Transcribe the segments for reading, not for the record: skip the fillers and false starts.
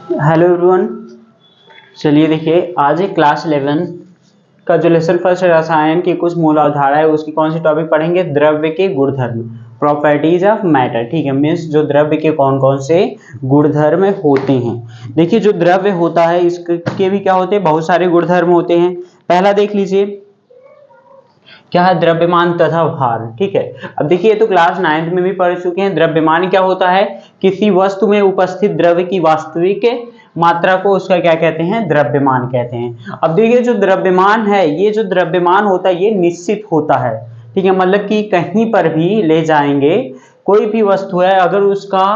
Hello everyone. चलिए देखिए, आज एक क्लास 11 का जो लेसन फर्स्ट रसायन की कुछ मूल अवधारणा है उसकी कौन सी टॉपिक पढ़ेंगे। द्रव्य के गुणधर्म, प्रॉपर्टीज ऑफ मैटर। ठीक है, मीन्स जो द्रव्य के कौन कौन से गुणधर्म होते हैं। देखिए जो द्रव्य होता है इसके भी क्या होते हैं, बहुत सारे गुणधर्म होते हैं। पहला देख लीजिए क्या है, द्रव्यमान तथा भार। ठीक है, अब देखिए तो क्लास 9th में भी पढ़ चुके हैं। द्रव्यमान क्या होता है, किसी वस्तु में उपस्थित द्रव्य की वास्तविक मात्रा को उसका क्या कहते हैं, द्रव्यमान कहते हैं। अब देखिए जो द्रव्यमान है, ये जो द्रव्यमान होता है ये निश्चित होता है। ठीक है, मतलब कि कहीं पर भी ले जाएंगे, कोई भी वस्तु है अगर उसका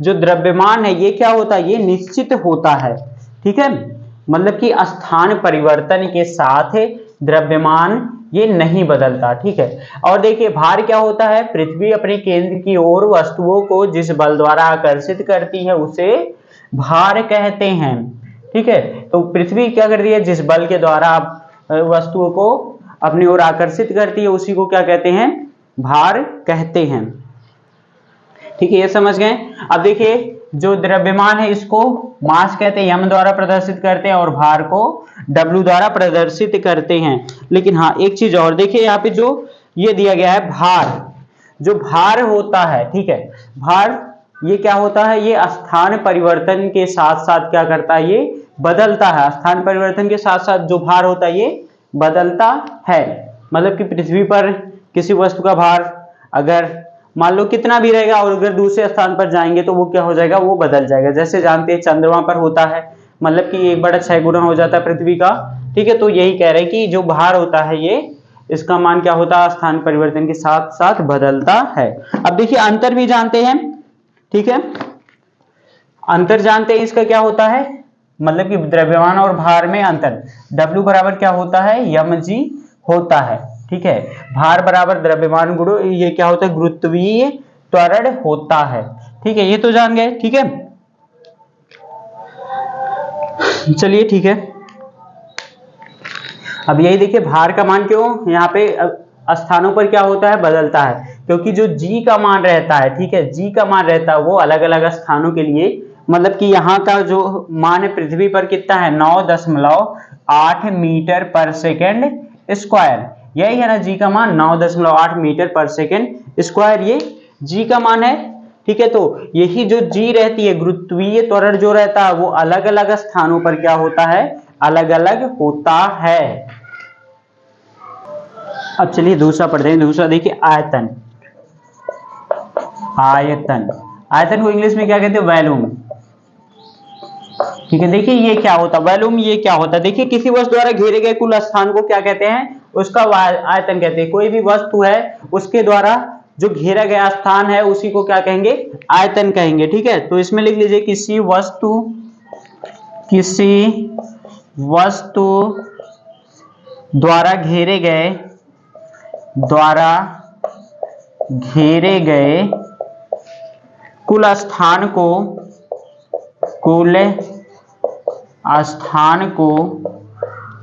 जो द्रव्यमान है ये क्या होता है, ये निश्चित होता है। ठीक है, मतलब कि स्थान परिवर्तन के साथ द्रव्यमान ये नहीं बदलता। ठीक है, और देखिए भार क्या होता है, पृथ्वी अपने केंद्र की ओर वस्तुओं को जिस बल द्वारा आकर्षित करती है उसे भार कहते हैं। ठीक है, तो पृथ्वी क्या कर रही है, जिस बल के द्वारा वस्तुओं को अपनी ओर आकर्षित करती है उसी को क्या कहते हैं, भार कहते हैं। ठीक है, ये समझ गए। अब देखिए जो द्रव्यमान है इसको मास कहते हैं, m द्वारा प्रदर्शित करते हैं, और भार को w द्वारा प्रदर्शित करते हैं। लेकिन हाँ एक चीज और देखिए, यहाँ पे जो ये दिया गया है भार, जो भार होता है, ठीक है, भार ये क्या होता है, ये स्थान परिवर्तन के साथ साथ क्या करता है, ये बदलता है। स्थान परिवर्तन के साथ साथ जो भार होता है ये बदलता है। मतलब कि पृथ्वी पर किसी वस्तु का भार अगर मान लो कितना भी रहेगा और अगर दूसरे स्थान पर जाएंगे तो वो क्या हो जाएगा, वो बदल जाएगा। जैसे जानते हैं चंद्रमा पर होता है, मतलब कि 1/6 गुना हो जाता है पृथ्वी का। ठीक है, तो यही कह रहे हैं कि जो भार होता है ये इसका मान क्या होता है, स्थान परिवर्तन के साथ साथ बदलता है। अब देखिए अंतर भी जानते हैं। ठीक है, अंतर जानते हैं इसका क्या होता है, मतलब कि द्रव्यमान और भार में अंतर। W बराबर क्या होता है, mg होता है। ठीक है, भार बराबर द्रव्यमान गुणो ये क्या होता है, गुरुत्वीय त्वरण होता है। ठीक है, ये तो जान गए। ठीक है, चलिए ठीक है। अब यही देखिए भार का मान क्यों यहाँ पे स्थानों पर क्या होता है, बदलता है, क्योंकि जो g का मान रहता है, ठीक है, g का मान रहता है वो अलग अलग स्थानों के लिए, मतलब कि यहाँ का जो मान है पृथ्वी पर कितना है, 9.8 मीटर पर सेकेंड स्क्वायर। यही है ना g का मान, 9.8 मीटर पर सेकेंड स्क्वायर, ये g का मान है। ठीक है, तो यही जो g रहती है, गुरुत्वीय त्वरण जो रहता है वो अलग अलग स्थानों पर क्या होता है, अलग अलग होता है। अब चलिए दूसरा पढ़ते हैं। दूसरा देखिए आयतन। आयतन, आयतन को इंग्लिश में क्या कहते हैं, वॉल्यूम। ठीक है, देखिए ये क्या होता है वॉल्यूम, ये क्या होता है, देखिए किसी वस्तु द्वारा घेरे गए कुल स्थान को क्या कहते हैं, उसका आयतन कहते हैं। कोई भी वस्तु है उसके द्वारा जो घेरा गया स्थान है उसी को क्या कहेंगे, आयतन कहेंगे। ठीक है, तो इसमें लिख लीजिए किसी वस्तु द्वारा घेरे गए कुल स्थान को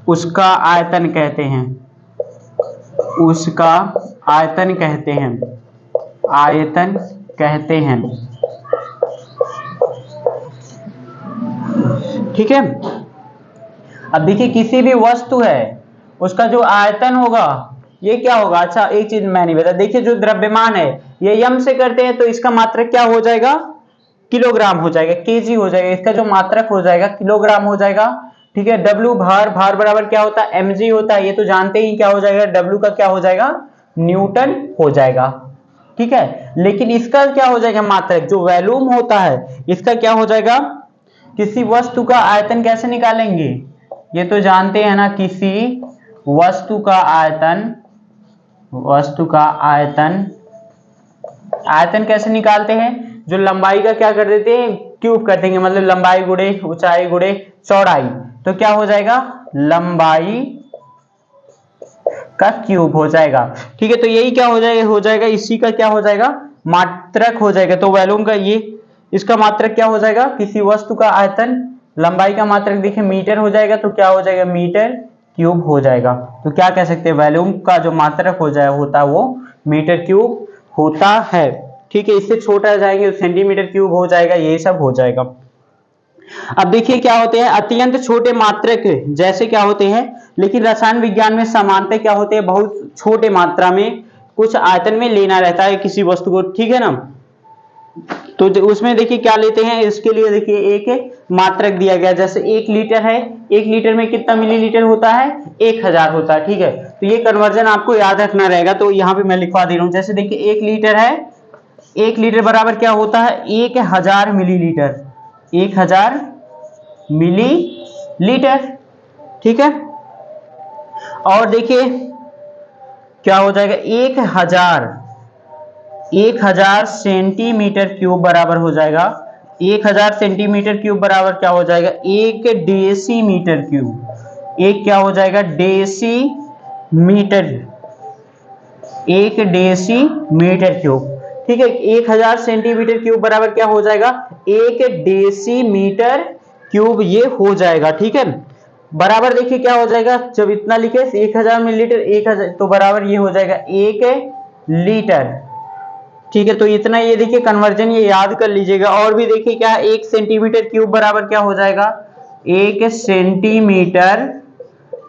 उसका आयतन कहते हैं, उसका आयतन कहते हैं, आयतन कहते हैं। ठीक है, अब देखिए किसी भी वस्तु है उसका जो आयतन होगा ये क्या होगा। अच्छा एक चीज मैं नहीं बता, देखिए जो द्रव्यमान है ये यम से करते हैं तो इसका मात्रक क्या हो जाएगा, किलोग्राम हो जाएगा, केजी हो जाएगा। इसका जो मात्रक हो जाएगा किलोग्राम हो जाएगा। ठीक है, डब्ल्यू भार, भार बराबर क्या होता है, mg होता है, ये तो जानते ही क्या हो जाएगा, डब्ल्यू का क्या हो जाएगा, न्यूटन हो जाएगा। ठीक है, लेकिन इसका क्या हो जाएगा, मात्रक जो वॉल्यूम होता है इसका क्या हो जाएगा। किसी वस्तु का आयतन कैसे निकालेंगे, ये तो जानते हैं ना, किसी वस्तु का आयतन कैसे निकालते हैं, जो लंबाई का क्या कर देते हैं, क्यूब कर देंगे, मतलब लंबाई गुणे ऊंचाई गुणे चौड़ाई, तो क्या हो जाएगा, लंबाई का क्यूब हो जाएगा। ठीक है, तो यही क्या हो जाएगा इसी का क्या हो जाएगा, मात्रक हो जाएगा। तो वॉल्यूम का ये इसका मात्रक क्या हो जाएगा, किसी वस्तु का आयतन, लंबाई का मात्रक देखिए मीटर हो जाएगा, तो क्या हो जाएगा, मीटर क्यूब हो जाएगा। तो क्या कह सकते हैं, वॉल्यूम का जो मात्रक होता है वो मीटर क्यूब होता है। ठीक है, इससे छोटा जाएंगे तो सेंटीमीटर क्यूब हो जाएगा, ये सब हो जाएगा। अब देखिए क्या होते हैं, अत्यंत छोटे मात्रक जैसे क्या होते हैं, लेकिन रसायन विज्ञान में समानता क्या होते हैं, बहुत छोटे मात्रा में कुछ आयतन में लेना रहता है किसी वस्तु को, ठीक है ना। तो उसमें देखिए क्या लेते हैं, इसके लिए देखिए एक मात्रक दिया गया, जैसे 1 लीटर है, 1 लीटर में कितना मिलीलीटर होता है, 1000 होता है, ठीक है। तो ये कन्वर्जन आपको याद रखना रहेगा, तो यहाँ पे मैं लिखवा दे रहा हूं, जैसे देखिए 1 लीटर है, 1 लीटर बराबर क्या होता है, 1000 मिलीलीटर, 1000 मिलीलीटर, ठीक है। और देखिए क्या हो जाएगा, 1000 सेंटीमीटर क्यूब बराबर हो जाएगा, 1000 सेंटीमीटर क्यूब बराबर क्या हो जाएगा, 1 डेसीमीटर क्यूब, एक क्या हो जाएगा, डेसीमीटर, 1 डेसीमीटर क्यूब, ठीक है। 1000 सेंटीमीटर क्यूब बराबर क्या हो जाएगा, 1 डेसीमीटर क्यूब ये हो जाएगा, ठीक है। बराबर देखिए क्या हो जाएगा, जब इतना लिखे 1000 मिलीलीटर, 1000 तो बराबर ये हो जाएगा 1 लीटर, ठीक है। तो इतना ये देखिए कन्वर्जन ये याद कर लीजिएगा। और भी देखिए क्या है, 1 सेंटीमीटर क्यूब बराबर क्या हो जाएगा, 1 सेंटीमीटर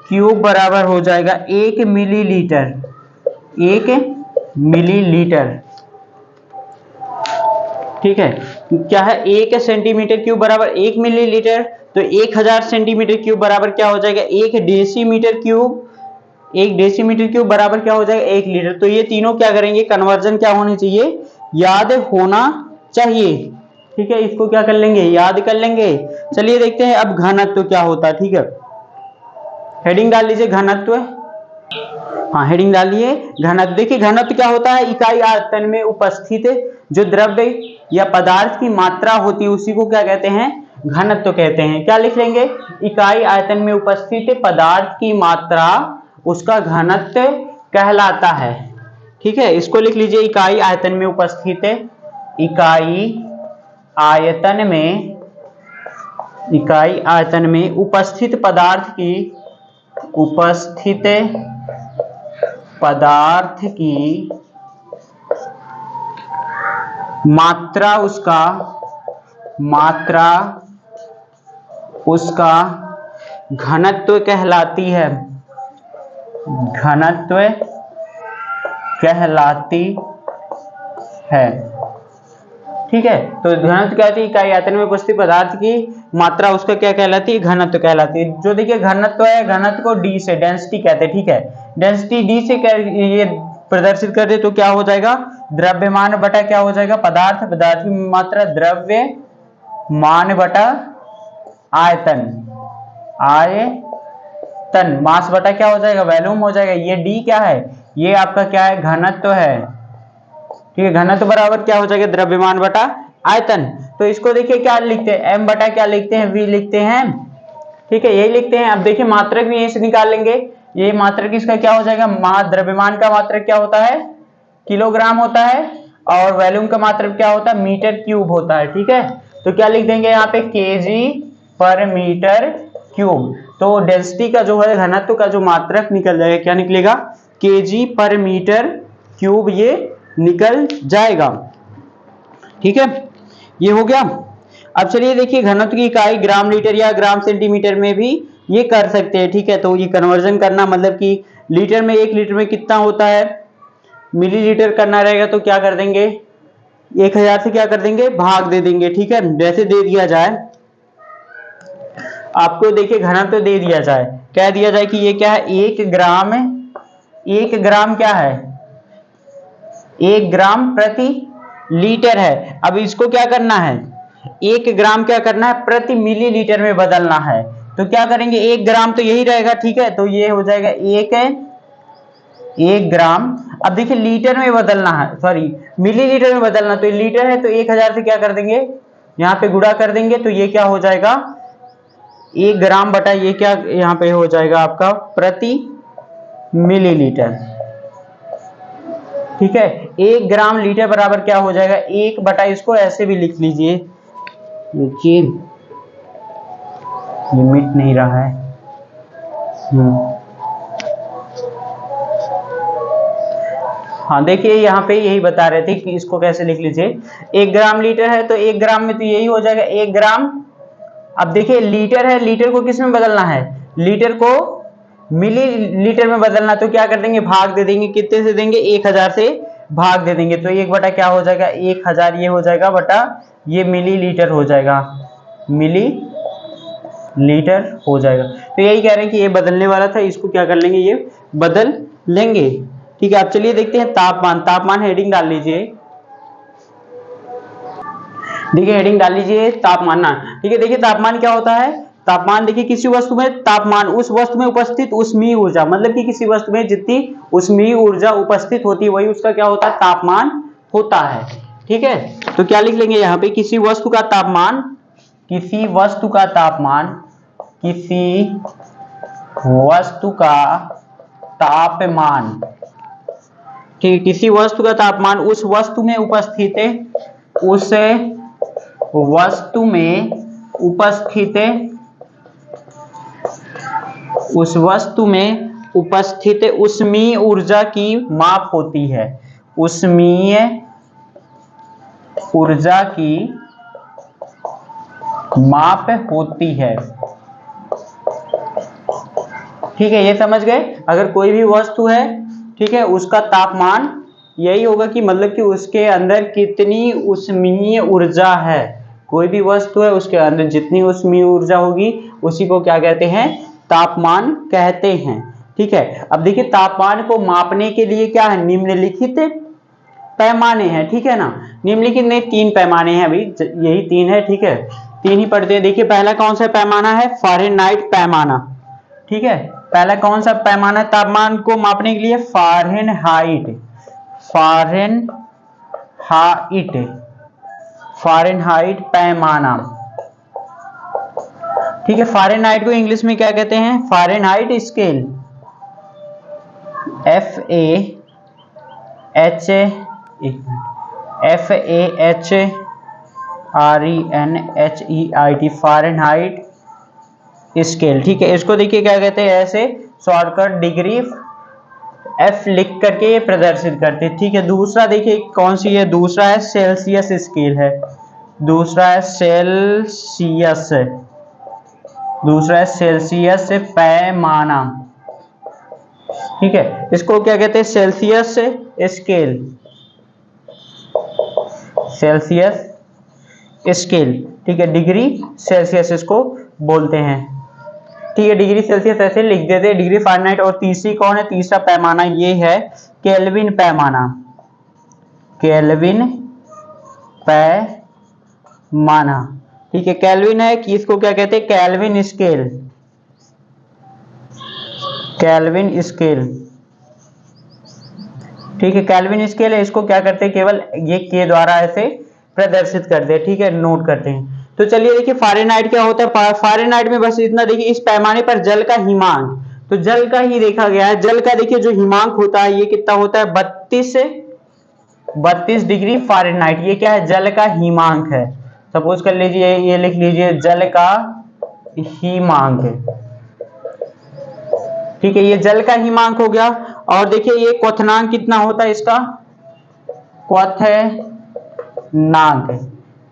क्यूब बराबर हो जाएगा 1 मिलीलीटर, 1 मिलीलीटर, ठीक है। क्या है, 1 सेंटीमीटर क्यूब बराबर 1 मिलीलीटर, तो 1000 सेंटीमीटर क्यूब बराबर क्या हो जाएगा, 1 डेसीमीटर क्यूब, 1 डेसीमीटर क्यूब बराबर क्या हो जाएगा, 1 लीटर। तो ये तीनों क्या करेंगे, कन्वर्जन क्या होनी चाहिए, याद होना चाहिए, ठीक है। इसको क्या कर लेंगे, याद कर लेंगे। चलिए देखते हैं अब घनत्व क्या होता है, ठीक है। हेडिंग डाल लीजिए घनत्व, हाँ हेडिंग डालिए घनत्व। देखिए घनत्व क्या होता है, इकाई आयतन में उपस्थित जो द्रव्य या पदार्थ की मात्रा होती है उसी को क्या कहते हैं, घनत्व कहते हैं। क्या लिख लेंगे, इकाई आयतन में उपस्थित पदार्थ की मात्रा उसका घनत्व कहलाता है, ठीक है। इसको लिख लीजिए, इकाई आयतन में उपस्थित, इकाई आयतन में, इकाई आयतन में उपस्थित पदार्थ की, उपस्थित पदार्थ की मात्रा उसका, मात्रा उसका घनत्व कहलाती है, घनत्व कहलाती है, ठीक है। तो घनत्व क्या होती है, इकाई आयतन में उपस्थित पदार्थ की मात्रा उसका क्या कहलाती है, घनत्व कहलाती है। जो देखिए घनत्व है, घनत्व को डी से, डेंसिटी कहते हैं, ठीक है। डेंसिटी डी से ये प्रदर्शित कर दे तो क्या हो जाएगा, द्रव्यमान बटा क्या हो जाएगा, पदार्थ, पदार्थ की मात्रा द्रव्यमान बटा आयतन, आयतन, मास बटा क्या हो जाएगा, वॉल्यूम हो जाएगा। ये डी क्या है, ये आपका क्या है, घनत्व है, ठीक है। घनत्व बराबर क्या हो जाएगा, द्रव्यमान बटा आयतन। तो इसको देखिए क्या लिखते हैं, एम बटा क्या लिखते हैं, वी लिखते हैं, ठीक है, यही लिखते हैं। अब देखिए मात्रक भी यहीं से निकाल लेंगे, ये मात्रक इसका क्या हो जाएगा, द्रव्यमान का मात्रक क्या होता है, किलोग्राम होता है, और वॉल्यूम का मात्रक क्या होता है, मीटर क्यूब होता है, ठीक है। तो क्या लिख देंगे यहाँ पे, केजी पर मीटर क्यूब। तो डेंसिटी का जो है, घनत्व का जो मात्रक निकल जाएगा, क्या निकलेगा, केजी पर मीटर क्यूब, ये निकल जाएगा, ठीक है। ये हो गया। अब चलिए देखिए घनत्व की इकाई ग्राम लीटर या ग्राम सेंटीमीटर में भी ये कर सकते हैं, ठीक है। तो ये कन्वर्जन करना मतलब कि लीटर में, 1 लीटर में कितना होता है, मिलीलीटर करना रहेगा, तो क्या कर देंगे, 1000 से क्या कर देंगे, भाग दे देंगे, ठीक है। जैसे दे दिया जाए आपको, देखिए घनत्व दे दिया जाए, कह दिया जाए कि ये क्या है, 1 ग्राम, 1 ग्राम क्या है, 1 ग्राम प्रति लीटर है। अब इसको क्या करना है, 1 ग्राम क्या करना है, प्रति मिलीलीटर में बदलना है। तो क्या करेंगे, 1 ग्राम तो यही रहेगा, ठीक है। तो ये हो जाएगा 1 ग्राम। अब देखिए लीटर में बदलना है, सॉरी मिलीलीटर में बदलना, तो लीटर है तो 1000 से क्या कर देंगे, यहाँ पे गुणा कर देंगे, तो ये क्या हो जाएगा, 1 ग्राम बटा ये क्या यहाँ पे हो जाएगा आपका, प्रति मिलीलीटर, ठीक है। 1 ग्राम लीटर बराबर क्या हो जाएगा, 1 बटा, इसको ऐसे भी लिख लीजिए, देखिए ये मिट नहीं रहा है, हाँ देखिए यहाँ पे यही बता रहे थे कि इसको कैसे लिख लीजिए, 1 ग्राम लीटर है तो 1 ग्राम में तो यही हो जाएगा, 1 ग्राम अब देखिए लीटर है, लीटर को किस में बदलना है, लीटर को मिली लीटर में बदलना, तो क्या कर देंगे, भाग दे देंगे, कितने से देंगे, 1000 से भाग दे देंगे, तो एक बटा क्या हो जाएगा, 1000 ये हो जाएगा बटा ये मिली लीटर हो जाएगा, मिली लीटर हो जाएगा। तो यही कह रहे हैं कि ये बदलने वाला था, इसको क्या कर लेंगे, ये बदल लेंगे। ठीक है, अब चलिए देखते हैं तापमान। तापमान हेडिंग डाल लीजिए, देखिए हेडिंग डाल लीजिए तापमान ना। ठीक है, देखिए तापमान क्या होता है, तापमान देखिए किसी वस्तु में तापमान उस वस्तु में उपस्थित ऊष्मीय ऊर्जा, मतलब कि किसी वस्तु में जितनी ऊष्मीय ऊर्जा उपस्थित होती है वही उसका क्या होता है, तापमान होता है। ठीक है, तो क्या लिख लेंगे यहाँ पे, किसी वस्तु का तापमान, किसी वस्तु का तापमान, किसी वस्तु का तापमान, ठीक, किसी वस्तु का तापमान उस वस्तु में उपस्थित है, उस वस्तु में उपस्थित, उस वस्तु में उपस्थित ऊष्मीय ऊर्जा की माप होती है, ऊष्मीय ऊर्जा की माप होती है। ठीक है, ये समझ गए। अगर कोई भी वस्तु है, ठीक है, उसका तापमान यही होगा कि मतलब कि उसके अंदर कितनी ऊष्मीय ऊर्जा है, कोई भी वस्तु है उसके अंदर जितनी ऊष्मीय ऊर्जा होगी उसी को क्या कहते हैं, तापमान कहते हैं। ठीक है, अब देखिए तापमान को मापने के लिए क्या है, निम्नलिखित पैमाने हैं। ठीक है ना, निम्नलिखित में 3 पैमाने हैं, अभी यही 3 है। ठीक है, 3 ही पढ़ते हैं। देखिए पहला कौन सा पैमाना है, फ़ारेनहाइट पैमाना। ठीक है, पहला कौन सा पैमाना है तापमान को मापने के लिए, फ़ारेनहाइट, फ़ारेनहाइट, फ़ारेनहाइट पैमाना। ठीक है, फ़ारेनहाइट को इंग्लिश में क्या कहते हैं, Fahrenheit scale, FAHRENHEIT, Fahrenheit scale. ठीक है, इसको देखिए क्या कहते हैं, ऐसे शॉर्टकट डिग्री F लिख करके ये प्रदर्शित करते हैं। ठीक है, दूसरा देखिए कौन सी है, दूसरा है सेल्सियस स्केल है, दूसरा है सेल्सियस, दूसरा है सेल्सियस पैमाना। ठीक है, इसको क्या कहते हैं, सेल्सियस स्केल, सेल्सियस स्केल। ठीक है, डिग्री सेल्सियस इसको बोलते हैं। ठीक है, डिग्री सेल्सियस ऐसे लिख देते हैं, डिग्री फ़ारेनहाइट। और तीसरी कौन है, तीसरा पैमाना ये है केल्विन पैमाना, केल्विन पैमाना। ठीक है, केल्विन है कि इसको क्या कहते हैं, केल्विन स्केल, केल्विन स्केल। ठीक है, केल्विन स्केल है, इसको क्या करते हैं, केवल ये के द्वारा ऐसे प्रदर्शित करते हैं। ठीक है, नोट करते हैं। तो चलिए देखिए फ़ारेनहाइट क्या होता है, फ़ारेनहाइट में बस इतना देखिए, इस पैमाने पर जल का हिमांक, तो जल का ही देखा गया है, जल का देखिए जो हिमांक होता है ये कितना होता है, 32 डिग्री फ़ारेनहाइट। ये क्या है, जल का हिमांक है। सपोज कर लीजिए, ये लिख लीजिए जल का हिमांक। ठीक है, ये जल का हिमांक हो गया। और देखिए ये क्वथनांक कितना होता है इसका, क्वथनांक,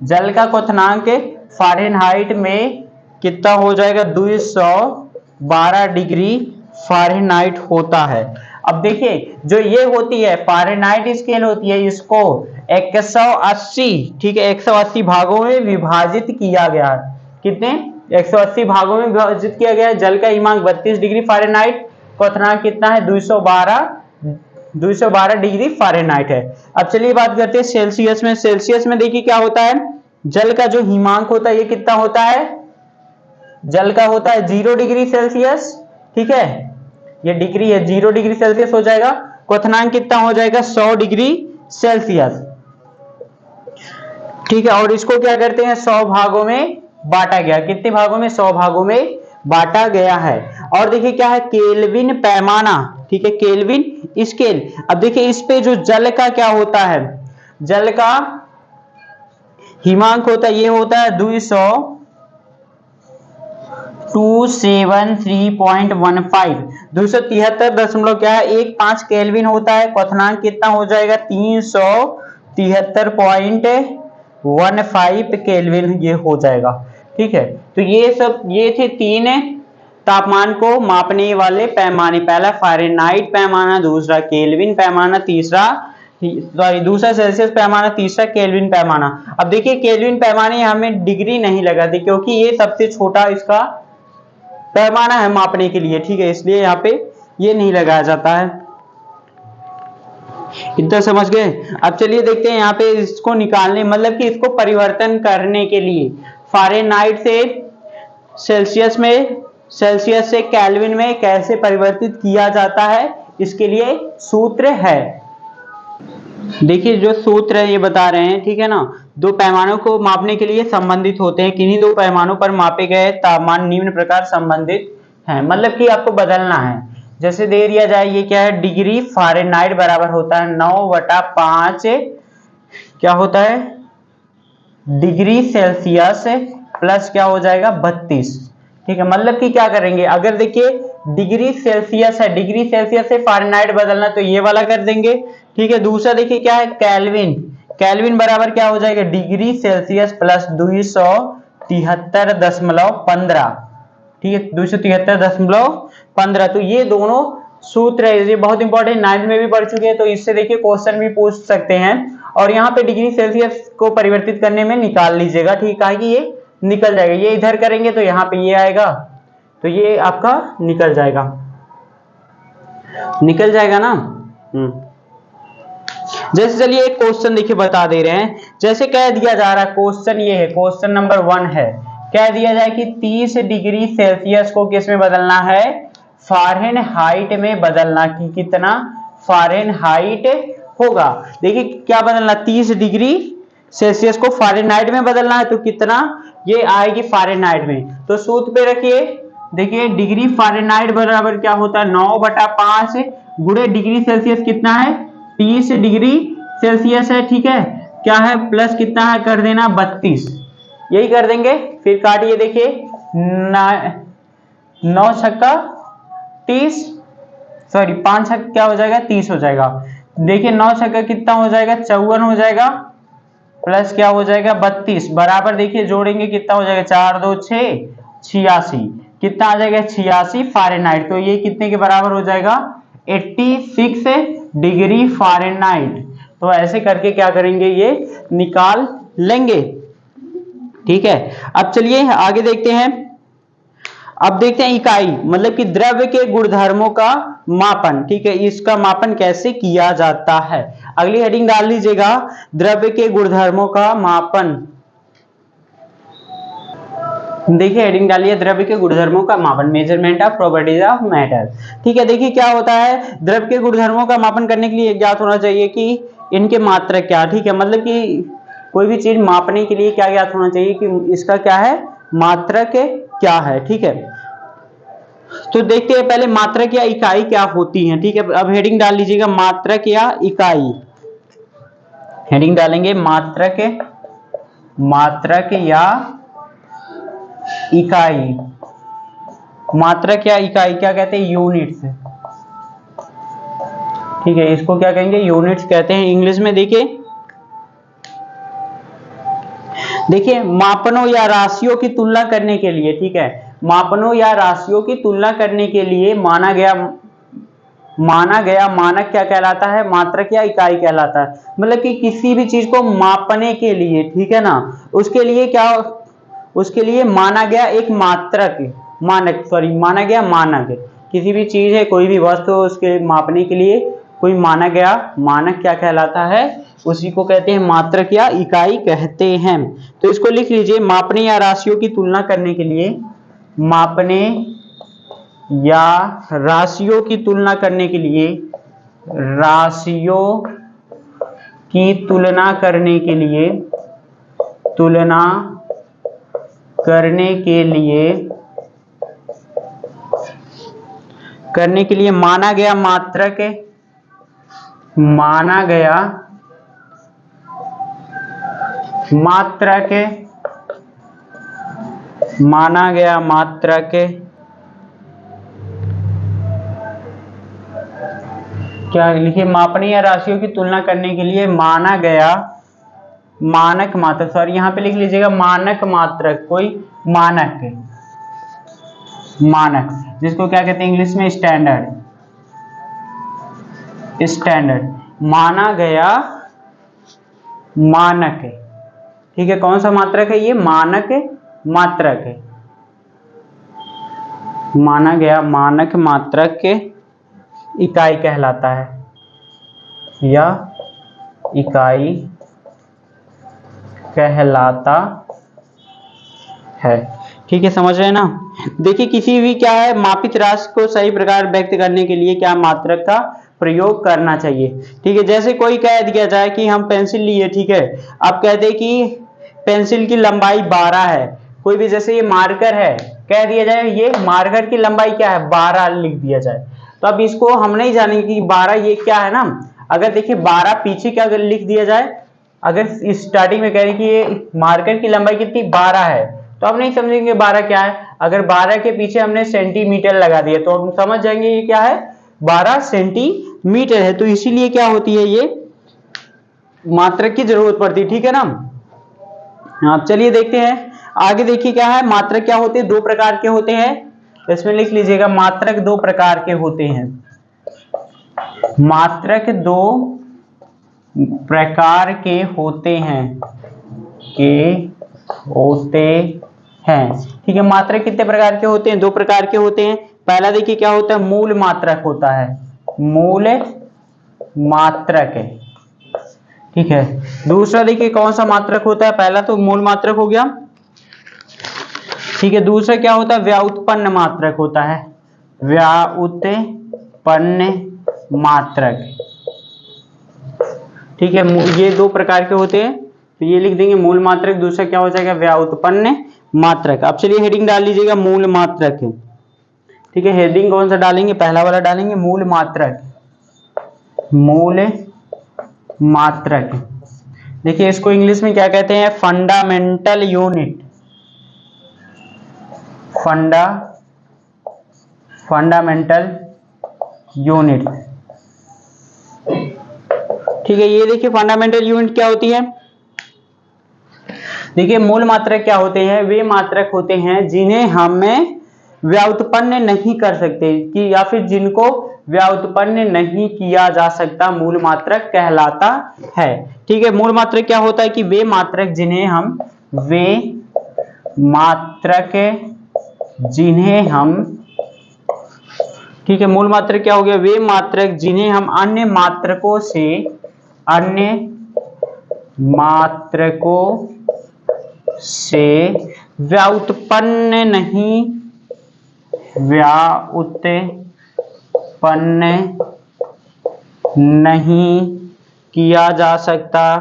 जल का क्वथनांक फ़ारेनहाइट में कितना हो जाएगा, 212 डिग्री फ़ारेनहाइट होता है। अब देखिए जो ये होती है फ़ारेनहाइट स्केल होती है, इसको 180, ठीक है, 180 भागों में विभाजित किया गया है। कितने, 180 भागों में विभाजित किया गया है। जल का हिमांक 32 डिग्री फ़ारेनहाइट, क्वथनांक कितना है, 212 डिग्री फ़ारेनहाइट है। अब चलिए बात करते हैं सेल्सियस में। सेल्सियस में देखिए क्या होता है, जल का जो हिमांक होता है ये कितना होता है, जल का होता है 0 डिग्री सेल्सियस। ठीक है, ये डिग्री है, 0 डिग्री सेल्सियस हो जाएगा। क्वथनांक कितना हो जाएगा, 100 डिग्री सेल्सियस। ठीक है, और इसको क्या करते हैं, 100 भागों में बांटा गया। कितने भागों में, 100 भागों में बांटा गया है। और देखिए क्या है, केल्विन पैमाना। ठीक है, केल्विन स्केल। अब देखिए इस पे जो जल का क्या होता है, जल का हिमांक होता है, ये होता है 273.15, 273 क्या है, 15 केल्विन होता है। क्वथनांक कितना हो जाएगा, 373.15 केल्विन ये हो जाएगा। ठीक है, तो ये थे 3 तापमान को मापने वाले पैमाने, पहला फ़ारेनहाइट पैमाना, दूसरा केल्विन पैमाना, दूसरा सेल्सियस पैमाना, तीसरा केल्विन पैमाना। अब देखिए केल्विन पैमाने हमें डिग्री नहीं लगाते क्योंकि ये सबसे छोटा इसका पैमाना है मापने के लिए, ठीक है, इसलिए यहाँ पे ये नहीं लगाया जाता है। इतना समझ गए। अब चलिए देखते हैं यहाँ पे इसको निकालने, मतलब कि इसको परिवर्तन करने के लिए फ़ारेनहाइट से सेल्सियस में, सेल्सियस से केल्विन में कैसे परिवर्तित किया जाता है, इसके लिए सूत्र है। देखिए जो सूत्र है ये बता रहे हैं, ठीक है ना। दो पैमानों को मापने के लिए संबंधित होते हैं, किन्हीं दो पैमानों पर मापे गए तापमान निम्न प्रकार संबंधित हैं, मतलब कि आपको बदलना है। जैसे दे दिया जाए ये क्या है, डिग्री फ़ारेनहाइट बराबर होता है 9/5 क्या होता है डिग्री सेल्सियस प्लस क्या हो जाएगा 32, ठीक है। मतलब कि क्या करेंगे, अगर देखिए डिग्री सेल्सियस है, डिग्री सेल्सियस से फ़ारेनहाइट बदलना तो ये वाला कर देंगे, ठीक है। दूसरा देखिए क्या है केल्विन, केल्विन बराबर क्या हो जाएगा डिग्री सेल्सियस प्लस 273.15, ठीक है, 273.15। तो ये दोनों सूत्र है, ये बहुत इंपॉर्टेंट, 9th में भी पढ़ चुके हैं, तो इससे देखिए क्वेश्चन भी पूछ सकते हैं। और यहाँ पे डिग्री सेल्सियस को परिवर्तित करने में निकाल लीजिएगा, ठीक है, कि ये निकल जाएगा, ये इधर करेंगे तो यहाँ पे ये आएगा, तो ये आपका निकल जाएगा, निकल जाएगा ना। जैसे चलिए एक क्वेश्चन देखिए बता दे रहे हैं, जैसे कह दिया जा रहा है, क्वेश्चन ये है, क्वेश्चन नंबर 1 है, कह दिया जाए कि 30 डिग्री सेल्सियस को किस में बदलना है, फ़ारेनहाइट में बदलना, कि कितना फ़ारेनहाइट होगा। देखिए क्या बदलना, 30 डिग्री सेल्सियस को फ़ारेनहाइट में बदलना है, तो कितना ये आएगी फ़ारेनहाइट में, तो सूत्र पे रखिए। देखिए डिग्री फ़ारेनहाइट बराबर क्या होता है 9/5 गुणे डिग्री सेल्सियस कितना है 30 डिग्री सेल्सियस है, ठीक है, क्या है प्लस कितना है कर देना 32, यही कर देंगे। फिर काटिए, देखिए 9 छक्का 30, सॉरी 5 छक्का क्या हो जाएगा 30 हो जाएगा। देखिए 9 छक्का कितना हो जाएगा 54 हो जाएगा, प्लस क्या हो जाएगा 32 बराबर, देखिए जोड़ेंगे कितना हो जाएगा 4 2 6 86, कितना आ जाएगा 86 फ़ारेनहाइट, तो ये कितने के बराबर हो जाएगा 86 डिग्री फ़ारेनहाइट। तो ऐसे करके क्या करेंगे ये निकाल लेंगे, ठीक है। अब चलिए आगे देखते हैं। अब देखते हैं इकाई, मतलब कि द्रव्य के गुणधर्मों का मापन, ठीक है, इसका मापन कैसे किया जाता है। अगली हेडिंग डाल लीजिएगा, द्रव्य के गुणधर्मों का मापन। देखिए हेडिंग डालिए द्रव्य के गुणधर्मों का मापन, measurement of properties of matter, ठीक है। देखिए क्या होता है, द्रव्य के गुणधर्मों का मापन करने के लिए ज्ञात होना चाहिए कि इनके मात्रक क्या, ठीक है, मतलब कि कोई भी चीज मापने के लिए क्या ज्ञात होना चाहिए कि इसका क्या है मात्रक क्या है, ठीक है। तो देखते हैं पहले मात्रक या इकाई क्या होती है, ठीक है। अब हेडिंग डाल लीजिएगा मात्रक या इकाई, हेडिंग डालेंगे मात्रक, मात्रक या इकाई, मात्रक या इकाई क्या कहते हैं यूनिट्स, ठीक है, इसको क्या कहेंगे यूनिट्स कहते हैं इंग्लिश में। देखिए मापनों या राशियों की तुलना करने के लिए, ठीक है, मापनों या राशियों की तुलना करने के लिए माना गया मानक क्या कहलाता है मात्रक या इकाई कहलाता है। मतलब कि किसी भी चीज को मापने के लिए, ठीक है ना, उसके लिए क्या, उसके लिए माना गया एक मात्रक, माना गया मानक, किसी भी चीज है कोई भी वस्तु उसके मापने के लिए कोई माना गया मानक क्या कहलाता है, उसी को कहते हैं मात्रक या इकाई कहते हैं। तो इसको लिख लीजिए, मापने या राशियों की तुलना करने के लिए, मापने या राशियों की तुलना करने के लिए, राशियों की तुलना करने के लिए, तुलना करने के लिए माना गया मात्रक, माना गया मात्रक क्या लिखिए, मापने या राशियों की तुलना करने के लिए माना गया मानक मात्रक, सॉरी यहाँ पे लिख लीजिएगा मानक मात्रक, कोई मानक है, मानक जिसको क्या कहते हैं इंग्लिश में स्टैंडर्ड, स्टैंडर्ड माना गया मानक है। ठीक है, कौन सा मात्रक है ये? मानक मात्रक है, माना गया मानक मात्रक के इकाई कहलाता है या इकाई कहलाता है। ठीक है, समझ रहे हैं ना? देखिए किसी भी क्या है मापित राशि को सही प्रकार व्यक्त करने के लिए क्या मात्रक का प्रयोग करना चाहिए। ठीक है, जैसे कोई कह दिया जाए कि हम पेंसिल लिए, ठीक है, आप कहते हैं कि पेंसिल की लंबाई 12 है, कोई भी जैसे ये मार्कर है कह दिया जाए ये मार्कर की लंबाई क्या है 12 लिख दिया जाए, तो अब इसको हम नहीं जानेंगे कि 12 ये क्या है ना। अगर देखिए 12 पीछे क्या अगर लिख दिया जाए, अगर स्टार्टिंग में कह रहे कि ये मार्कर की लंबाई कितनी 12 है, तो आप नहीं समझेंगे 12 क्या है। अगर 12 के पीछे हमने सेंटीमीटर लगा दिया तो हम समझ जाएंगे ये क्या है 12 सेंटीमीटर है। तो इसीलिए क्या होती है ये मात्रक की जरूरत पड़ती है। ठीक है ना? आप चलिए देखते हैं आगे। देखिए क्या है मात्रक क्या होते हैं, दो प्रकार के होते हैं, इसमें लिख लीजिएगा मात्रक दो प्रकार के होते हैं, मात्रक दो प्रकार के होते हैं, ठीक है। मात्रक कितने प्रकार के होते हैं? दो प्रकार के होते हैं। पहला देखिए क्या होता है मूल मात्रक होता है, मूल मात्रक है, ठीक है। दूसरा देखिए कौन सा मात्रक होता है, पहला तो मूल मात्रक हो गया, ठीक है। दूसरा क्या होता है व्युत्पन्न मात्रक होता है, व्युत्पन्न मात्रक, ठीक है। ये दो प्रकार के होते हैं, तो ये लिख देंगे मूल मात्रक, दूसरा क्या हो जाएगा व्युत्पन्न मात्रक। अब चलिए हेडिंग डाल लीजिएगा मूल मात्रक, ठीक है। हेडिंग कौन सा डालेंगे, पहला वाला डालेंगे मूल मात्रक, मूल मात्रक। देखिए इसको इंग्लिश में क्या कहते हैं फंडामेंटल यूनिट, फंडामेंटल यूनिट, ठीक है। ये देखिए फंडामेंटल यूनिट क्या होती है। देखिए मूल मात्रक क्या होते हैं, वे मात्रक होते हैं जिन्हें हमें व्युत्पन्न नहीं कर सकते कि या फिर जिनको व्युत्पन्न नहीं किया जा सकता, मूल मात्रक कहलाता है, ठीक है। मूल मात्रक क्या होता है कि वे मात्रक जिन्हें हम ठीक है। मूल मात्रक क्या हो गया, वे मात्रक जिन्हें हम अन्य मात्रकों से व्युत्पन्न नहीं किया जा सकता,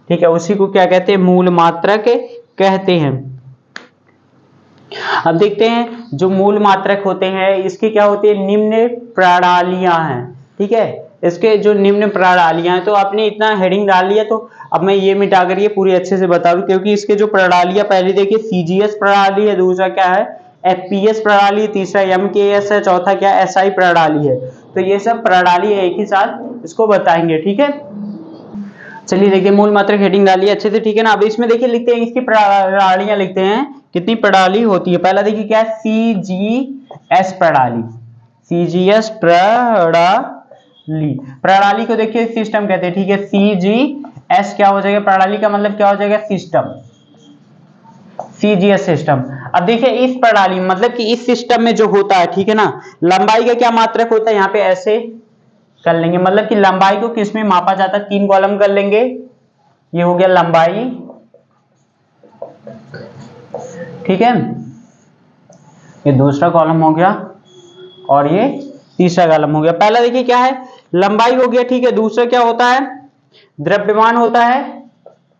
ठीक है। उसी को क्या कहते हैं मूल मात्रक कहते हैं। अब देखते हैं जो मूल मात्रक होते हैं इसकी क्या होती है निम्न प्रणालियां हैं, ठीक है। इसके जो निम्न प्रणालियां हैं, तो आपने इतना हेडिंग डाल लिया, तो अब मैं ये मिटा कर ये पूरी अच्छे से बता दूं, क्योंकि इसके जो प्रणालियां पहले देखिए सीजीएस प्रणाली है, दूसरा क्या है एफपीएस प्रणाली, तीसरा एमकेएस है, चौथा क्या एसआई प्रणाली है। तो ये सब प्रणाली है एक ही साथ इसको बताएंगे, ठीक है। चलिए देखिए मूल मात्रक हेडिंग डालिए अच्छे से, ठीक है ना। अब इसमें देखिए लिखते हैं इसकी प्रणालियां, लिखते हैं कितनी प्रणाली होती है। पहला देखिए क्या है सीजीएस प्रणाली, सीजीएस प्रणाली को देखिए सिस्टम कहते हैं, ठीक है। सीजीएस क्या हो जाएगा प्रणाली का मतलब क्या हो जाएगा सिस्टम, सीजीएस सिस्टम। अब देखिए इस प्रणाली मतलब कि इस सिस्टम में जो होता है, ठीक है ना, लंबाई का क्या मात्रक होता है, यहाँ पे ऐसे कर लेंगे, मतलब कि लंबाई को किस में मापा जाता है, तीन कॉलम कर लेंगे, ये हो गया लंबाई, ठीक है, ये दूसरा कॉलम हो गया और ये तीसरा कॉलम हो गया। पहला देखिए क्या है लंबाई हो गया, ठीक है। दूसरा क्या होता है द्रव्यमान होता है,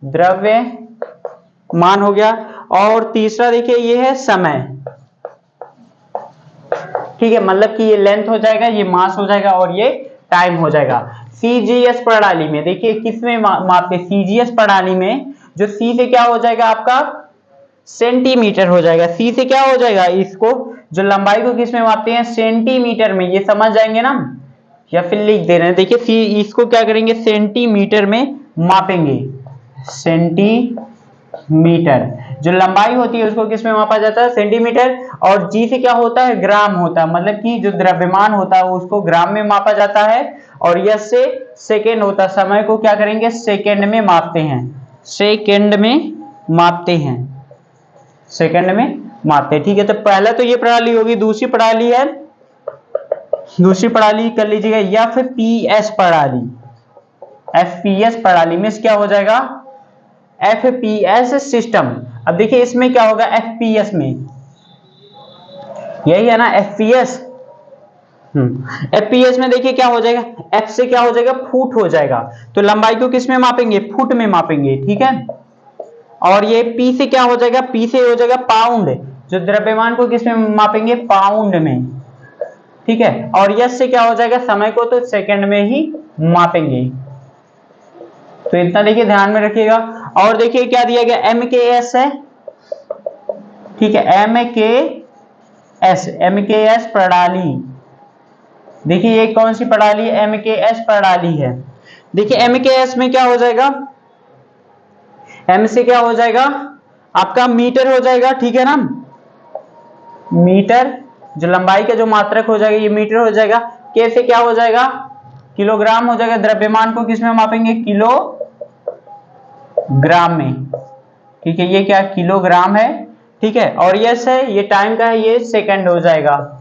द्रव्यमान हो गया, और तीसरा देखिए ये है समय, ठीक है। मतलब कि ये लेंथ हो जाएगा, ये मास हो जाएगा और ये टाइम हो जाएगा। सीजीएस प्रणाली में देखिए किसमें मापते, सीजीएस प्रणाली में जो सी से क्या हो जाएगा आपका सेंटीमीटर हो जाएगा, सी से क्या हो जाएगा इसको जो लंबाई को किस में मापते हैं, सेंटीमीटर में, ये समझ जाएंगे ना, या फिर लिख दे रहे हैं। देखिए इसको क्या करेंगे, सेंटीमीटर में मापेंगे, सेंटीमीटर। जो लंबाई होती है उसको किस में मापा जाता है, सेंटीमीटर। और जी से क्या होता है, ग्राम होता है, मतलब कि जो द्रव्यमान होता है उसको ग्राम में मापा जाता है। और यस से सेकेंड होता है, समय को क्या करेंगे, सेकेंड में मापते हैं, सेकेंड में मापते हैं, सेकेंड में मापते हैं। ठीक है, तो पहला तो ये प्रणाली होगी। दूसरी प्रणाली है, दूसरी प्रणाली कर लीजिएगा एफपीएस प्रणाली। एफपीएस प्रणाली में क्या हो जाएगा, एफपीएस सिस्टम। अब देखिए इसमें क्या होगा, एफपीएस में यही है ना, एफपीएस। एफपीएस में देखिए क्या हो जाएगा, एफ से क्या हो जाएगा, फुट हो जाएगा। तो लंबाई को किस में मापेंगे, फुट में मापेंगे। ठीक है, और ये पी से क्या हो जाएगा, पी से हो जाएगा पाउंड। जो द्रव्यमान को किस में मापेंगे, पाउंड में। ठीक है, और यस से क्या हो जाएगा, समय को तो सेकंड में ही मापेंगे। तो इतना देखिए ध्यान में रखिएगा। और देखिए क्या दिया गया, एम के एस है। ठीक है, एम के एस प्रणाली। देखिए ये कौन सी प्रणाली है, एम के एस प्रणाली है। देखिए एम के एस में क्या हो जाएगा, एम से क्या हो जाएगा, आपका मीटर हो जाएगा। ठीक है ना, मीटर, जो लंबाई का जो मात्रक हो जाएगा ये मीटर हो जाएगा। के से क्या हो जाएगा, किलोग्राम हो जाएगा। द्रव्यमान को किस में मापेंगे, किलोग्राम में। ठीक है, ये क्या किलोग्राम है। ठीक है, और यस है, ये टाइम का है, ये सेकंड हो जाएगा,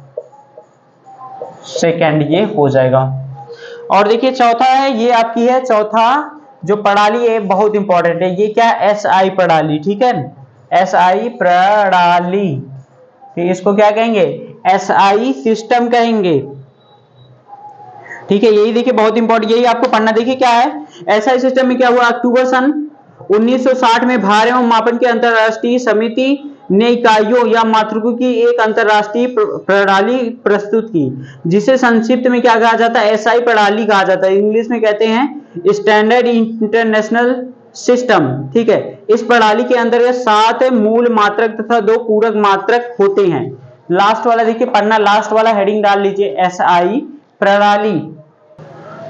सेकंड ये हो जाएगा। और देखिए चौथा है, ये आपकी है चौथा जो प्रणाली है, बहुत इंपॉर्टेंट है। ये क्या, एसआई प्रणाली। ठीक है, एसआई प्रणाली, इसको क्या कहेंगे, एसआई सिस्टम कहेंगे। ठीक है, यही देखिए बहुत इंपॉर्टेंट, यही आपको पढ़ना। देखिए क्या है, एसआई सिस्टम में क्या हुआ, अक्टूबर सन 1960 में भार एवं मापन की अंतरराष्ट्रीय समिति ने इकाइयों या मात्रकों की एक अंतरराष्ट्रीय प्रणाली प्रस्तुत की, जिसे संक्षिप्त में क्या कहा जाता है, एसआई प्रणाली कहा जाता है। इंग्लिश में कहते हैं स्टैंडर्ड इंटरनेशनल सिस्टम। ठीक है, इस प्रणाली के अंतर्गत 7 मूल मात्रक तथा 2 पूरक मात्रक होते हैं। लास्ट वाला देखिए पढ़ना, लास्ट वाला हेडिंग डाल लीजिए, एसआई प्रणाली।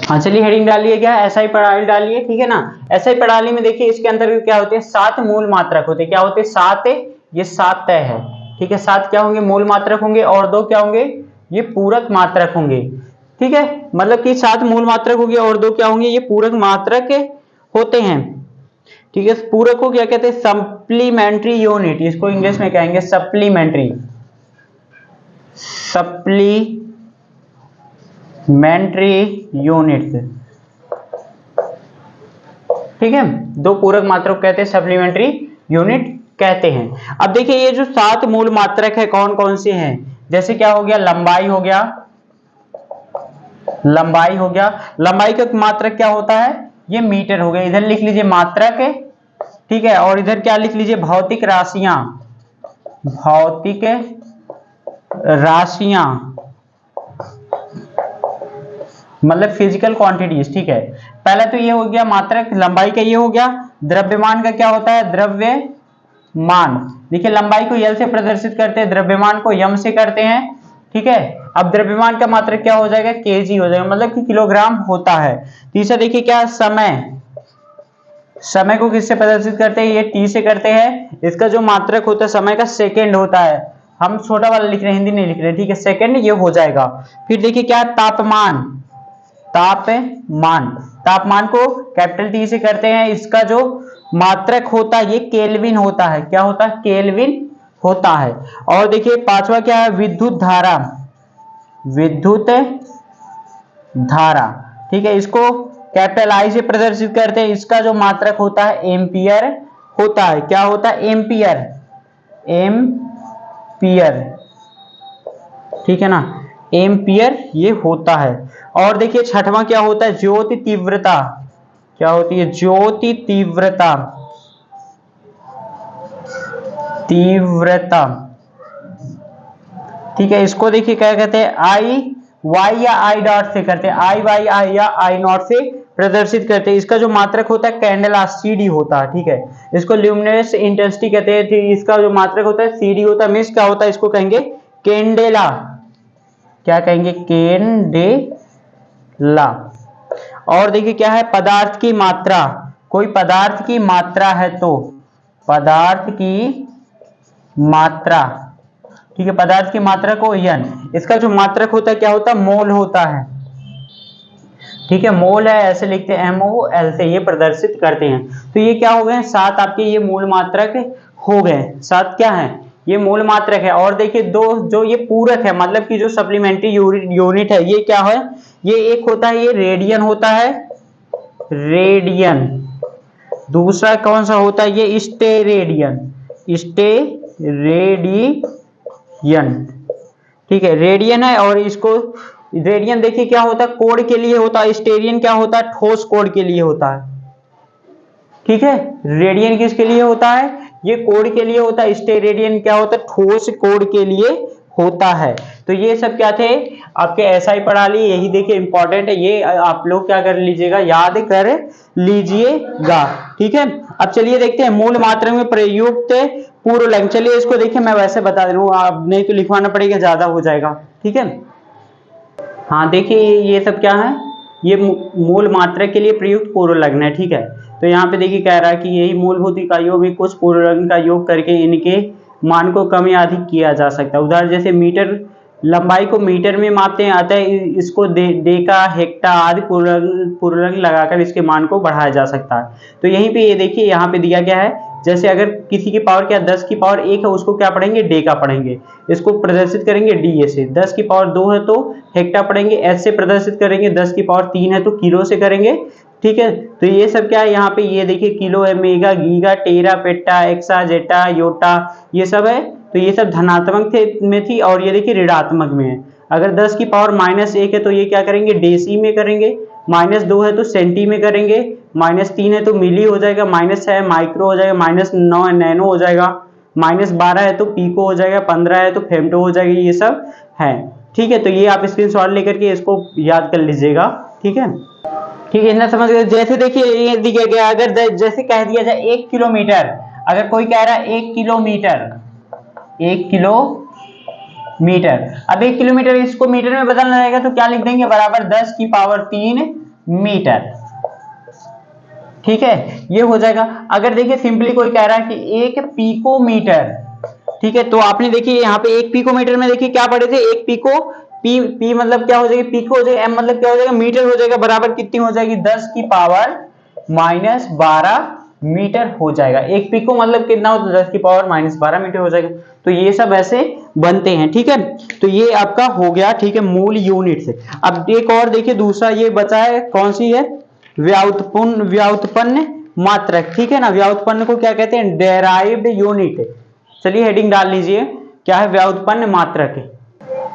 हाँ चलिए हेडिंग डालिए, क्या एसआई प्रणाली डालिए। ठीक है ना, एसआई प्रणाली में देखिए इसके अंतर्गत क्या होते हैं, 7 मूल मात्रक होते हैं। क्या होते हैं, 7, ये 7 तय है। ठीक है, 7 क्या होंगे, मूल मात्रक होंगे, और 2 क्या होंगे, ये पूरक मात्रक होंगे। ठीक है, मतलब कि 7 मूल मात्रक होंगे और 2 क्या होंगे, ये पूरक मात्रक होते हैं। ठीक है, पूरक को क्या कहते हैं, सप्लीमेंट्री यूनिट, इसको इंग्लिश में कहेंगे सप्लीमेंट्री, सप्लीमेंट्री यूनिट। ठीक है, 2 पूरक मात्रक कहते हैं, सप्लीमेंट्री यूनिट कहते हैं। अब देखिए ये जो 7 मूल मात्रक है कौन कौन से हैं, जैसे क्या हो गया, लंबाई हो गया, लंबाई हो गया। लंबाई का मात्रक क्या होता है, ये मीटर हो गया, इधर लिख लीजिए मात्रक है। ठीक है, और इधर क्या लिख लीजिए, भौतिक राशियां, भौतिक राशियां, मतलब फिजिकल क्वांटिटीज। ठीक है, पहला तो ये हो गया मात्रक, लंबाई का ये हो गया। द्रव्यमान का क्या होता है, द्रव्यमान। देखिए लंबाई को एल से प्रदर्शित करते हैं, द्रव्यमान को यम से करते हैं। ठीक है, अब द्रव्यमान का मात्रक क्या हो जाएगा, केजी हो जाएगा, मतलब कि किलोग्राम होता है। तीसरा देखिए क्या, समय, समय को किससे प्रदर्शित करते हैं, ये टी से करते हैं। इसका जो मात्रक होता है समय का, सेकेंड होता है। हम छोटा वाला लिख रहे हैं, हिंदी नहीं लिख रहे। ठीक है, सेकेंड ये हो जाएगा। फिर देखिए क्या, तापमान, तापमान, तापमान को कैपिटल टी से करते हैं। इसका जो मात्रक होता है ये केल्विन होता है। क्या होता है, केल्विन होता है। और देखिए पांचवा क्या है, विद्युत धारा, विद्युत धारा। ठीक है, इसको कैपिटल आई से प्रदर्शित करते हैं। इसका जो मात्रक होता है एम्पियर होता है। क्या होता है, एम्पियर, एम्पियर। ठीक है ना, एम्पियर ये होता है। और देखिए छठवां क्या होता है, ज्योति तीव्रता। क्या होती है, ज्योति तीव्रता, तीव्रता। ठीक है, इसको देखिए क्या कहते हैं, आई वाई या आई डॉट से करते हैं, आई वाई आई या आई नॉट से प्रदर्शित करते हैं। इसका जो मात्रक होता है कैंडेला, सीडी होता है। ठीक है, इसको ल्यूमिनेस इंटेंसिटी कहते हैं। इसका जो मात्रक होता है सीडी होता है। मिस क्या होता है, इसको कहेंगे कैंडेला, क्या कहेंगे, कैंडेला। और देखिए क्या है, पदार्थ की मात्रा, कोई पदार्थ की मात्रा है तो, पदार्थ की मात्रा, ठीक है, पदार्थ की मात्रा को यन, इसका जो मात्रक होता है क्या होता है, मोल होता है, ठीक है, मोल है, ऐसे लिखते हैं MOL से, ये प्रदर्शित करते हैं। तो ये क्या हो गए, 7 आपके ये मूल मात्रक हो गए, 7 क्या है, ये मूल मात्रक है। और देखिए दो जो ये पूरक है, मतलब कि जो सप्लीमेंट्री यूनिट है, ये क्या है, ये एक होता है, ये रेडियन होता है, रेडियन। दूसरा कौन सा होता है, ये स्टेरेडियन, स्टेरेडियन, ठीक है, रेडियन है। और इसको रेडियन देखिए क्या होता है, कोण के लिए होता है, स्टेरियन क्या होता है, ठोस कोण के लिए होता है, ठीक है। रेडियन किसके लिए होता है, ये कोण के लिए होता है, स्टेरेडियन क्या होता है, ठोस कोण के लिए होता है। तो ये सब क्या थे आपके SI प्रणाली, यही देखिए इंपॉर्टेंट है, ये आप लोग क्या कर लीजिएगा, याद कर लीजिएगा, ठीक है। अब चलिए देखते हैं मूल मात्रक में प्रयुक्त पूर्वलंग। चलिए इसको देखिए, मैं वैसे बता दे रहा हूँ, आप नहीं तो लिखवाना पड़ेगा, ज्यादा हो जाएगा, ठीक है। हाँ देखिए ये सब क्या है, ये मूल मात्रक के लिए प्रयुक्त पूर्वलग्न है, ठीक है। तो यहाँ पे देखिए कह रहा है कि यही मूलभूत इकाइयों में कुछ पूर्वलग्न का योग करके इनके मान को कम या अधिक किया जा सकता है। उदाहरण जैसे मीटर, लंबाई को मीटर में मापते हैं, अतः इसको डेका, हेक्टा आदि पूर्वलग्न लगाकर इसके मान को बढ़ाया जा सकता है। तो यहीं पे ये देखिए यहाँ पे दिया गया है, जैसे अगर किसी की पावर क्या 10 की पावर 1 है, उसको क्या पढ़ेंगे, डेका पढ़ेंगे, इसको प्रदर्शित करेंगे DA से। 10 की पावर 2 है तो हेक्टा पढ़ेंगे, S से प्रदर्शित करेंगे, 10 की पावर 3 है तो किलो से करेंगे, ठीक है। तो ये सब क्या है, यहाँ पे ये देखिए किलो है, मेगा, गीगा, टेरा, पेटा, एक्सा, जेटा, योटा, ये सब है। तो ये सब धनात्मक में थी, और ये देखिए ऋणात्मक में है। अगर 10 की पावर -1 है तो ये क्या करेंगे, डेसी में करेंगे, -2 है तो सेंटी में करेंगे, -3 है तो मिली हो जाएगा, -6 है माइक्रो हो जाएगा, -9 है नैनो हो जाएगा, -12 है तो पीको हो जाएगा, 15 है तो फेम्टो हो जाएगी, ये सब है, ठीक है। तो ये आप स्क्रीनशॉट लेकर के इसको याद कर लीजिएगा, ठीक है, ठीक है, इतना समझ गए। जैसे देखिए ये दिया गया, अगर जैसे कह दिया जाए 1 किलोमीटर, अगर कोई कह रहा है 1 किलोमीटर, 1 किलोमीटर, अब 1 किलोमीटर इसको मीटर में बदलना रहेगा तो क्या लिख देंगे, बराबर 10 की पावर 3 मीटर, ठीक है, ये हो जाएगा। अगर देखिए सिंपली कोई कह रहा है कि 1 पिकोमीटर, ठीक है, तो आपने देखिए यहाँ पे 1 पिकोमीटर में देखिए क्या पढ़े थे, 1 पिको, पी मतलब क्या हो जाएगी, पिको हो जाएगा, एम मतलब क्या हो जाएगा, मीटर हो जाएगा, बराबर कितनी हो जाएगी, 10 की पावर -12 मीटर हो जाएगा। 1 पिको मतलब कितना होता है, 10 की पावर -12 मीटर हो जाएगा। तो ये सब ऐसे बनते हैं, ठीक है। तो ये आपका हो गया, ठीक है, मूल यूनिट से। अब एक और देखिए दूसरा ये बचा है, कौन सी है, व्युत्पन्न मात्रक, ठीक है ना। व्युत्पन्न को क्या कहते हैं, डेराइव्ड यूनिट। चलिए हेडिंग डाल लीजिए, क्या है, व्युत्पन्न मात्रक।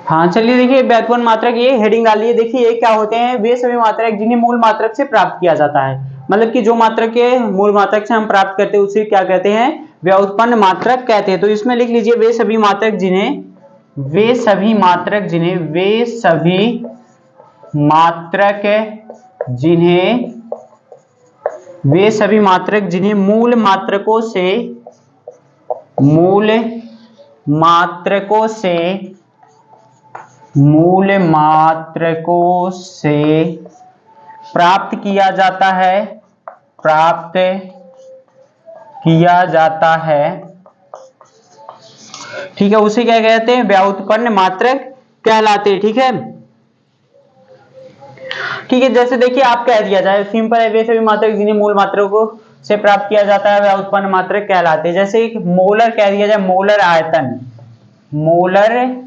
हाँ चलिए देखिए व्युत्पन्न मात्रक, ये हेडिंग डालिए। देखिए ये क्या होते हैं, वे सभी मात्रक जिन्हें मूल मात्रक से प्राप्त किया जाता है, मतलब कि जो मात्रक के मूल मात्रक से हम प्राप्त करते हैं उसे क्या कहते हैं, व्युत्पन्न मात्रक कहते हैं। तो इसमें लिख लीजिए वे सभी मात्रक जिन्हें, वे सभी मात्रक जिन्हें, वे सभी मात्रक जिन्हें, वे सभी मात्रक जिन्हें मूल मात्रकों से, मूल मात्रकों से, मूल मात्रकों से प्राप्त किया जाता है, प्राप्त किया जाता है, ठीक है, उसे क्या कहते हैं, व्युत्पन्न मात्रक कहलाते हैं, ठीक है। ठीक है, जैसे देखिए आप कह दिया जाए, सिंपल है, वे सभी मात्रक जिन्हें मूल मात्रकों से प्राप्त किया जाता है व्युत्पन्न मात्रक कहलाते हैं। जैसे एक मोलर कह दिया जाए, मोलर आयतन, मोलर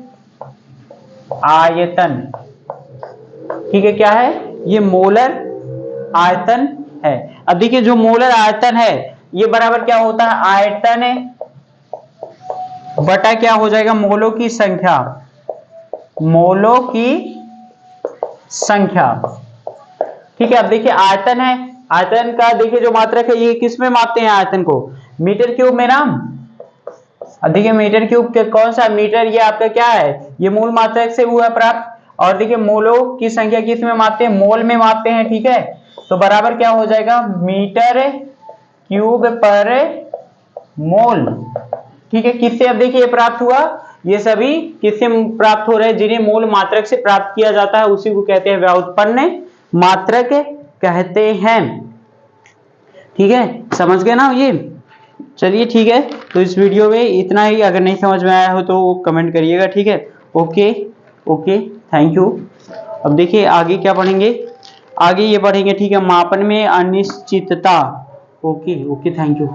आयतन, ठीक है, क्या है, ये मोलर आयतन है। अब देखिए जो मोलर आयतन है ये बराबर क्या होता है, आयतन बटा क्या हो जाएगा, मोलों की संख्या, मोलों की संख्या, ठीक है। अब देखिए आयतन है, आयतन का देखिए जो मात्रक है ये किस में मापते हैं आयतन को, मीटर क्यूब में ना। अब देखिए मीटर क्यूब के कौन सा मीटर, ये आपका क्या है, ये मूल मात्रक से हुआ प्राप्त। और देखिए मोलों की संख्या किस में मापते हैं, मोल में मापते हैं, ठीक है। तो बराबर क्या हो जाएगा, मीटर क्यूब पर मोल, ठीक है। किससे अब देखिए प्राप्त हुआ, ये सभी किससे प्राप्त हो रहे हैं? जिन्हें मूल मात्रक से प्राप्त किया जाता है उसी को कहते हैं व्युत्पन्न मात्रक कहते हैं। ठीक है, समझ गए ना ये? चलिए ठीक है, तो इस वीडियो में इतना ही। अगर नहीं समझ में आया हो तो कमेंट करिएगा। ठीक है, ओके ओके, थैंक यू। अब देखिए आगे क्या पढ़ेंगे। आगे ये पढ़ेंगे, ठीक है, मापन में अनिश्चितता। Okay okay, thank you.